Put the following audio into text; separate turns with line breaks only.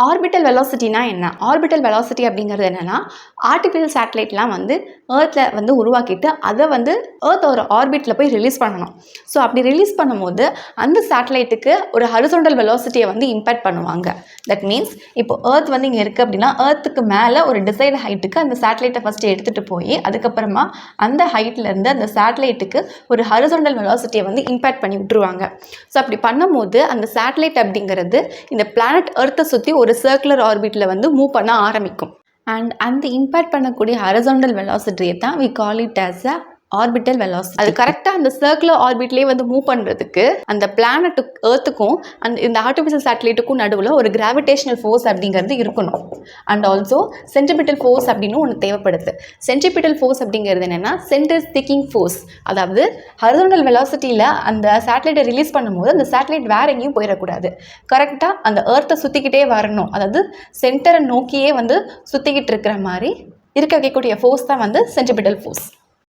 Orbital வெலாசிட்டினா என்ன? Orbital velocity அப்படிங்கிறது என்னென்னா, ஆர்டிஃபிஷியல் சேட்டலைட்லாம் வந்து ஏர்த்தில் வந்து உருவாக்கிட்டு அதை வந்து ஏர்த் ஒரு ஆர்பிட்டில் போய் ரிலீஸ் பண்ணணும். ஸோ அப்படி ரிலீஸ் பண்ணும்போது அந்த சேட்டலைட்டுக்கு ஒரு ஹரிசாண்டல் வெலாசிட்டியை வந்து இம்பேக்ட் பண்ணுவாங்க. தட் மீன்ஸ் இப்போ ஏர்த் வந்து இங்கே இருக்குது அப்படின்னா ஏர்த்துக்கு மேலே ஒரு டிசைட் ஹைட்டுக்கு அந்த சேட்டலைட்டை ஃபஸ்ட்டு எடுத்துகிட்டு போய் அதுக்கப்புறமா அந்த ஹைட்லேருந்து அந்த சேட்டலைட்டுக்கு ஒரு ஹரிசாண்டல் வெலாசிட்டியை வந்து இம்பேக்ட் பண்ணி விட்டுருவாங்க. ஸோ அப்படி பண்ணும்போது அந்த சேட்டலைட் அப்படிங்கிறது இந்த பிளானட் ஏர்த்தை சுற்றி ஒரு சர்க்குலர் ஆர்பிட்டில் வந்து மூவ் பண்ண ஆரம்பிக்கும். அண்ட் அந்த இம்பேக்ட் பண்ணக்கூடிய ஹரிசாண்டல் வெலாசிட்டியை தான் we call it as a orbital velocity. அது கரெக்டாக அந்த சர்க்குலர் ஆர்பிட்லேயே வந்து மூவ் பண்ணுறதுக்கு அந்த பிளானட்டு ஏர்த்துக்கும் இந்த ஆர்டிஃபிஷியல் சேட்டலைட்டுக்கும் நடுவில் ஒரு கிராவிடேஷனல் ஃபோர்ஸ் அப்படிங்கிறது இருக்கணும். அண்ட் ஆல்சோ சென்ட்ரிபிட்டல் ஃபோர்ஸ் அப்படின்னு ஒன்று தேவைப்படுது. சென்ட்ரிபிட்டல் ஃபோர்ஸ் அப்படிங்கிறது என்னென்னா சென்டர் ஸ்டிக்கிங் ஃபோர்ஸ். அதாவது ஹரிசாண்டல் வெலாசிட்டியில் அந்த சேட்டலைட்டை ரிலீஸ் பண்ணும்போது அந்த சேட்டலைட் வேறு எங்கேயும் போயிடக்கூடாது, கரெக்டாக அந்த ஏர்த்தை சுற்றிக்கிட்டே வரணும். அதாவது சென்டரை நோக்கியே வந்து சுற்றிக்கிட்டு இருக்கிற மாதிரி இருக்க வைக்கக்கூடிய ஃபோர்ஸ் தான் வந்து சென்ட்ரிபிட்டல் ஃபோர்ஸ்.